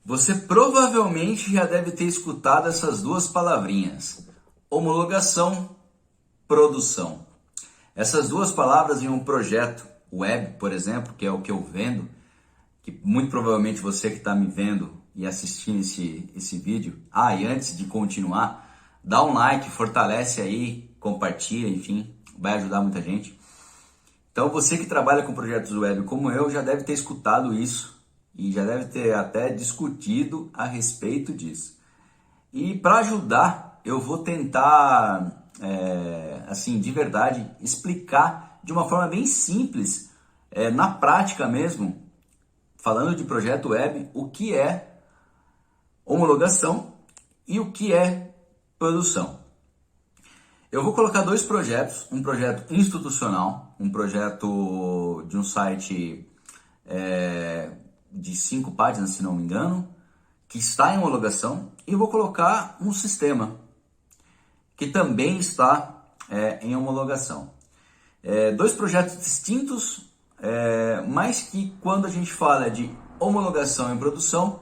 Você provavelmente já deve ter escutado essas duas palavrinhas: homologação, produção. Essas duas palavras em um projeto web, por exemplo, que é o que eu vendo, que muito provavelmente você que está me vendo e assistindo esse vídeo. E antes de continuar, dá um like, fortalece aí, compartilha, enfim, vai ajudar muita gente. Então você que trabalha com projetos web como eu já deve ter escutado isso e já deve ter até discutido a respeito disso. E para ajudar, eu vou tentar, assim, de verdade, explicar de uma forma bem simples, na prática mesmo, falando de projeto web, o que é homologação e o que é produção. Eu vou colocar dois projetos, um projeto institucional, um projeto de um site de 5 páginas, se não me engano, que está em homologação, e vou colocar um sistema que também está em homologação. Dois projetos distintos, mas que quando a gente fala de homologação e produção,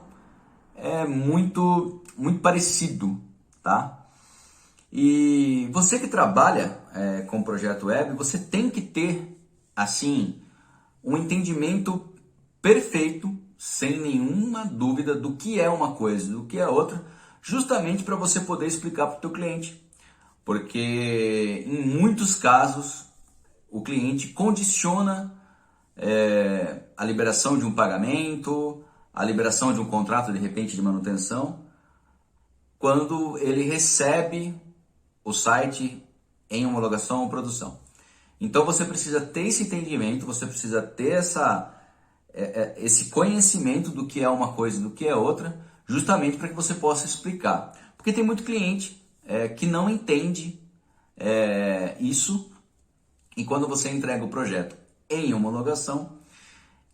é muito parecido, tá? E você que trabalha com projeto web, você tem que ter, assim, um entendimento perfeito, sem nenhuma dúvida do que é uma coisa e do que é outra, justamente para você poder explicar para o teu cliente. Porque em muitos casos o cliente condiciona a liberação de um pagamento, a liberação de um contrato de repente de manutenção, quando ele recebe o site em homologação ou produção. Então você precisa ter esse entendimento, você precisa ter esse conhecimento do que é uma coisa e do que é outra, justamente para que você possa explicar. Porque tem muito cliente que não entende isso, e quando você entrega o projeto em homologação,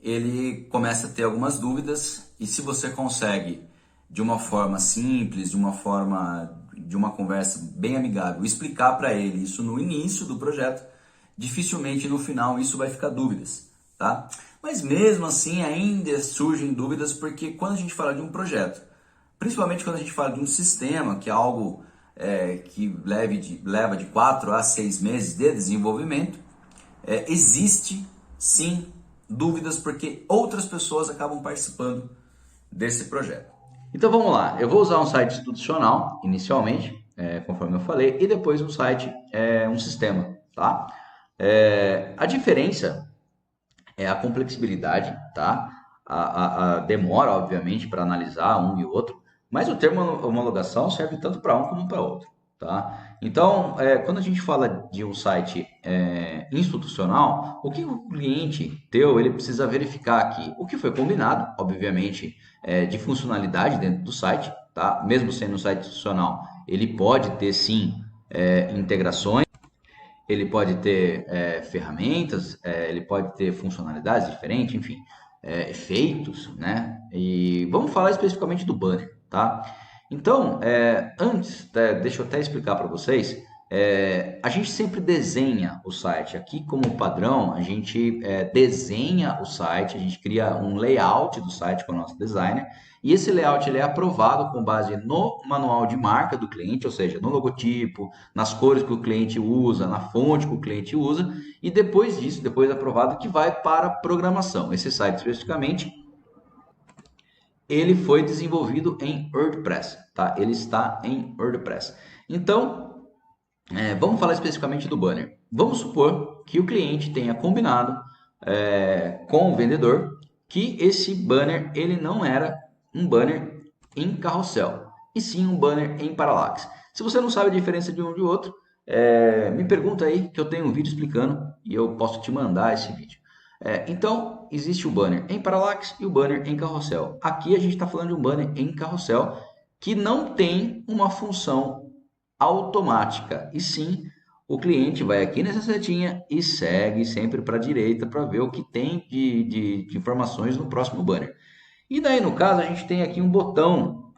ele começa a ter algumas dúvidas, e se você consegue, de uma forma simples, de uma conversa bem amigável, explicar para ele isso no início do projeto, dificilmente no final isso vai ficar dúvidas, tá? Mas mesmo assim ainda surgem dúvidas, porque quando a gente fala de um projeto, principalmente quando a gente fala de um sistema, que é algo que leva de 4 a 6 meses de desenvolvimento, existe sim dúvidas, porque outras pessoas acabam participando desse projeto. Então vamos lá, eu vou usar um site institucional inicialmente, conforme eu falei, e depois um site, um sistema, tá? A diferença é a complexibilidade, tá? A demora, obviamente, para analisar um e outro, mas o termo homologação serve tanto para um como para outro, tá? Então, quando a gente fala de um site institucional, o que o cliente teu ele precisa verificar aqui? O que foi combinado, obviamente, de funcionalidade dentro do site, tá? Mesmo sendo um site institucional, ele pode ter sim integrações, ele pode ter ferramentas, ele pode ter funcionalidades diferentes, enfim, efeitos, né? E vamos falar especificamente do banner, tá? Então, antes, deixa eu até explicar para vocês, a gente sempre desenha o site. Aqui, como padrão, a gente desenha o site, a gente cria um layout do site com o nosso designer, e esse layout ele é aprovado com base no manual de marca do cliente, ou seja, no logotipo, nas cores que o cliente usa, na fonte que o cliente usa, e depois disso, depois aprovado, que vai para a programação. Esse site especificamente, ele foi desenvolvido em WordPress, tá? Ele está em WordPress. Então, vamos falar especificamente do banner. Vamos supor que o cliente tenha combinado com o vendedor que esse banner ele não era um banner em carrossel, e sim um banner em parallax. Se você não sabe a diferença de um de outro, me pergunta aí que eu tenho um vídeo explicando e eu posso te mandar esse vídeo. Então, existe o banner em parallax e o banner em carrossel. Aqui a gente está falando de um banner em carrossel que não tem uma função automática, e sim o cliente vai aqui nessa setinha e segue sempre para a direita para ver o que tem de informações no próximo banner. E daí, no caso, a gente tem aqui um botão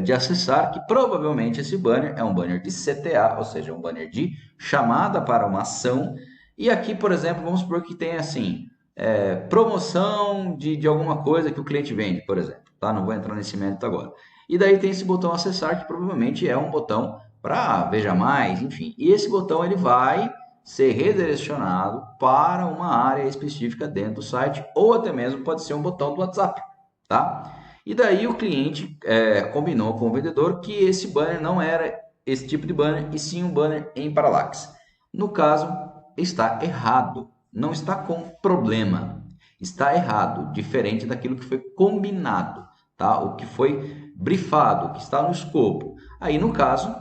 de acessar, que provavelmente esse banner é um banner de CTA, ou seja, um banner de chamada para uma ação. E aqui, por exemplo, vamos supor que tem assim, promoção de alguma coisa que o cliente vende, por exemplo. tá? Não vou entrar nesse mérito agora. E daí tem esse botão acessar, que provavelmente é um botão para veja mais, enfim. E esse botão ele vai ser redirecionado para uma área específica dentro do site, ou até mesmo pode ser um botão do WhatsApp, tá? E daí o cliente combinou com o vendedor que esse banner não era esse tipo de banner, e sim um banner em parallax. No caso, está errado, não está com problema, está errado, diferente daquilo que foi combinado, tá? O que foi brifado, o que está no escopo. Aí, no caso,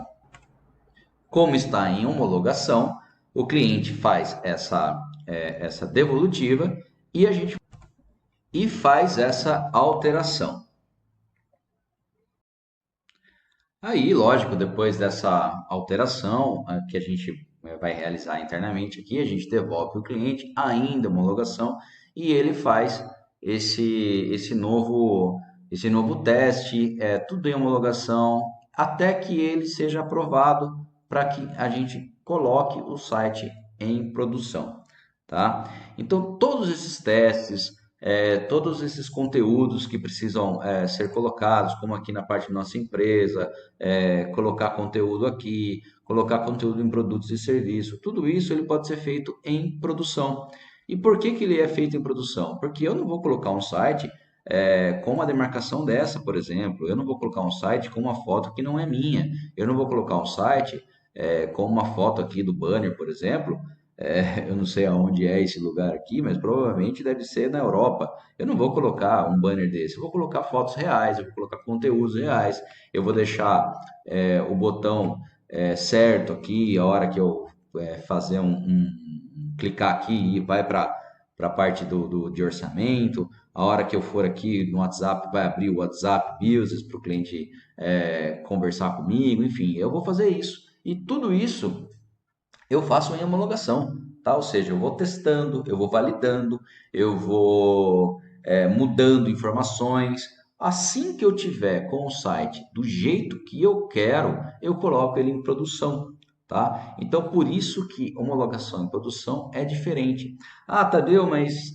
como está em homologação, o cliente faz essa devolutiva e a gente faz essa alteração. Aí, lógico, depois dessa alteração que a gente vai realizar internamente aqui, a gente devolve o cliente ainda homologação e ele faz esse novo teste, tudo em homologação, até que ele seja aprovado para que a gente coloque o site em produção, tá? Então, todos esses testes, todos esses conteúdos que precisam ser colocados, como aqui na parte da nossa empresa, colocar conteúdo aqui, colocar conteúdo em produtos e serviços, tudo isso ele pode ser feito em produção. E por que que ele é feito em produção? Porque eu não vou colocar um site com uma demarcação dessa, por exemplo, eu não vou colocar um site com uma foto que não é minha, eu não vou colocar um site com uma foto aqui do banner, por exemplo, eu não sei aonde é esse lugar aqui, mas provavelmente deve ser na Europa. Eu não vou colocar um banner desse, eu vou colocar fotos reais, eu vou colocar conteúdos reais, eu vou deixar o botão certo aqui, a hora que eu fazer clicar aqui e vai para a parte de orçamento, a hora que eu for aqui no WhatsApp, vai abrir o WhatsApp Business para o cliente conversar comigo, enfim, eu vou fazer isso. E tudo isso eu faço em homologação, tá? Ou seja, eu vou testando, eu vou validando, eu vou mudando informações. Assim que eu tiver com o site do jeito que eu quero, eu coloco ele em produção, tá? Então, por isso que homologação em produção é diferente. Ah, Tadeu, mas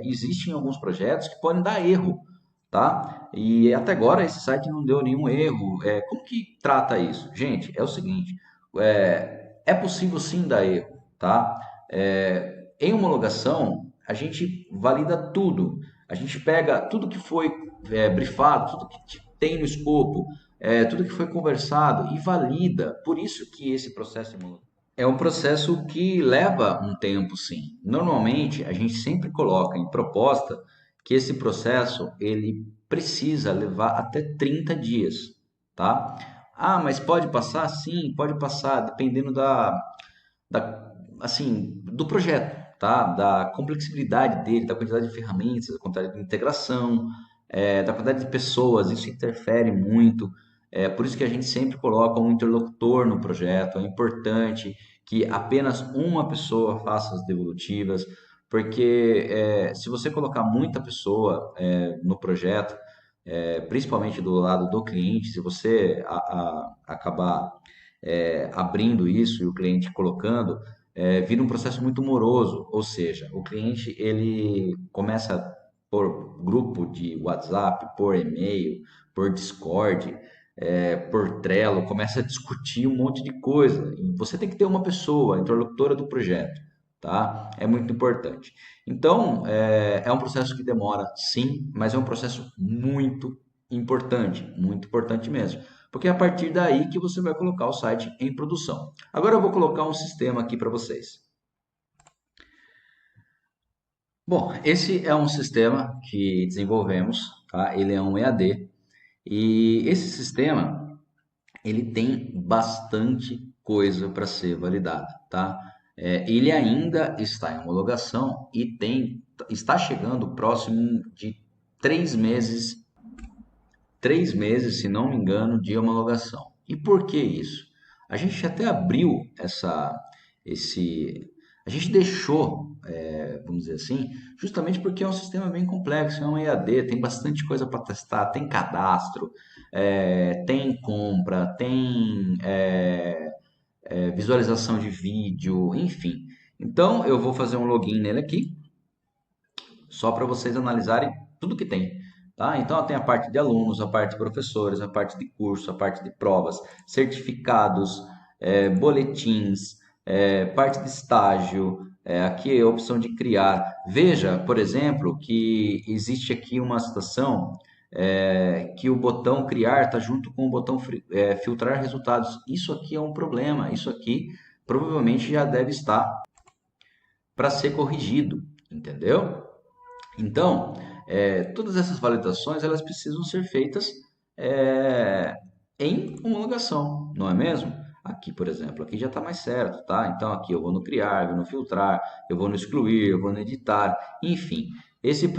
existem alguns projetos que podem dar erro, tá? E até agora esse site não deu nenhum erro. Como que trata isso? Gente, é o seguinte, é possível sim dar erro, tá? Em homologação, a gente valida tudo. A gente pega tudo que foi brifado, tudo que tem no escopo, tudo que foi conversado e valida. Por isso que esse processo de homologação é um processo que leva um tempo, sim. Normalmente, a gente sempre coloca em proposta que esse processo ele precisa levar até 30 dias, tá? Ah, mas pode passar? Sim, pode passar, dependendo assim, do projeto, tá? Da complexibilidade dele, da quantidade de ferramentas, da quantidade de integração, da quantidade de pessoas, isso interfere muito. Por isso que a gente sempre coloca um interlocutor no projeto. É importante que apenas uma pessoa faça as devolutivas, porque se você colocar muita pessoa no projeto, principalmente do lado do cliente, se você acabar abrindo isso e o cliente colocando, vira um processo muito moroso, ou seja, o cliente ele começa por grupo de WhatsApp, por e-mail, por Discord, por Trello, começa a discutir um monte de coisa. E você tem que ter uma pessoa, interlocutora do projeto, tá? É muito importante. Então, é um processo que demora, sim, mas é um processo muito importante mesmo. Porque é a partir daí que você vai colocar o site em produção. Agora eu vou colocar um sistema aqui para vocês. Bom, esse é um sistema que desenvolvemos, tá? Ele é um EAD e esse sistema ele tem bastante coisa para ser validada, tá? Ele ainda está em homologação e está chegando próximo de 3 meses, 3 meses, se não me engano, de homologação. E por que isso? A gente até abriu esse, a gente deixou, vamos dizer assim, justamente porque é um sistema bem complexo, é um EAD, tem bastante coisa para testar, tem cadastro, tem compra, tem visualização de vídeo, enfim. Então eu vou fazer um login nele aqui, só para vocês analisarem tudo que tem. Tá? Então, tem a parte de alunos, a parte de professores, a parte de curso, a parte de provas, certificados, boletins, parte de estágio, aqui é a opção de criar. Veja, por exemplo, que existe aqui uma situação que o botão criar está junto com o botão filtrar resultados. Isso aqui é um problema, isso aqui provavelmente já deve estar para ser corrigido, entendeu? Então, todas essas validações elas precisam ser feitas é, em homologação, não é mesmo? Aqui, por exemplo, aqui já está mais certo, tá? Então, aqui eu vou no criar, eu vou no filtrar, eu vou no excluir, eu vou no editar, enfim. Esse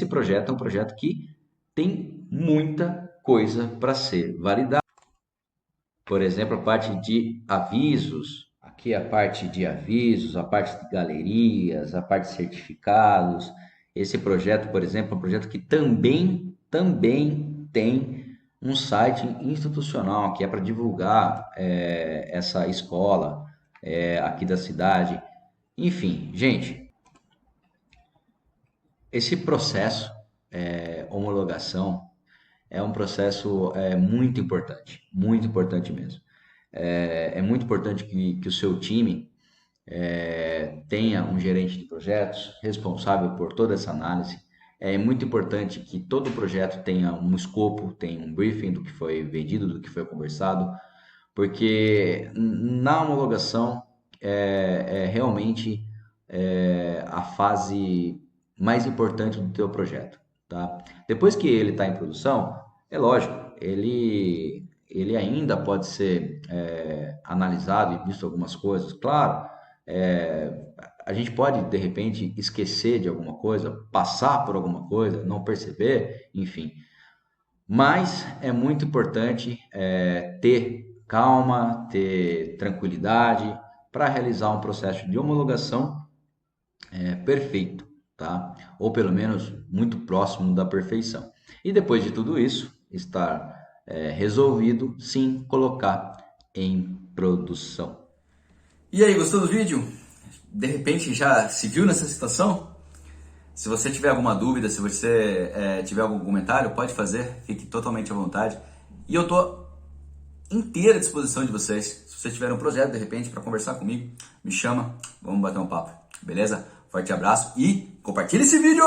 projeto é um projeto que tem muita coisa para ser validada. Por exemplo, a parte de avisos. Aqui a parte de avisos, a parte de galerias, a parte de certificados. Esse projeto, por exemplo, é um projeto que também tem um site institucional que é para divulgar essa escola aqui da cidade. Enfim, gente, esse processo, homologação, é um processo muito importante mesmo. É muito importante que o seu time tenha um gerente de projetos responsável por toda essa análise. É muito importante que todo projeto tenha um escopo, tenha um briefing do que foi vendido, do que foi conversado, porque na homologação é realmente a fase mais importante do teu projeto, tá? Depois que ele está em produção, é lógico, ele ainda pode ser analisado e visto algumas coisas, claro. é, a gente pode de repente esquecer de alguma coisa, passar por alguma coisa, não perceber, enfim. Mas é muito importante ter calma, ter tranquilidade para realizar um processo de homologação perfeito, tá? Ou pelo menos muito próximo da perfeição. E depois de tudo isso estar resolvido, sim, colocar em produção. E aí, gostou do vídeo? De repente já se viu nessa situação? Se você tiver alguma dúvida, se você tiver algum comentário, pode fazer, fique totalmente à vontade. E eu tô inteira à disposição de vocês. Se vocês tiverem um projeto, de repente, para conversar comigo, me chama, vamos bater um papo, beleza? Forte abraço e compartilhe esse vídeo!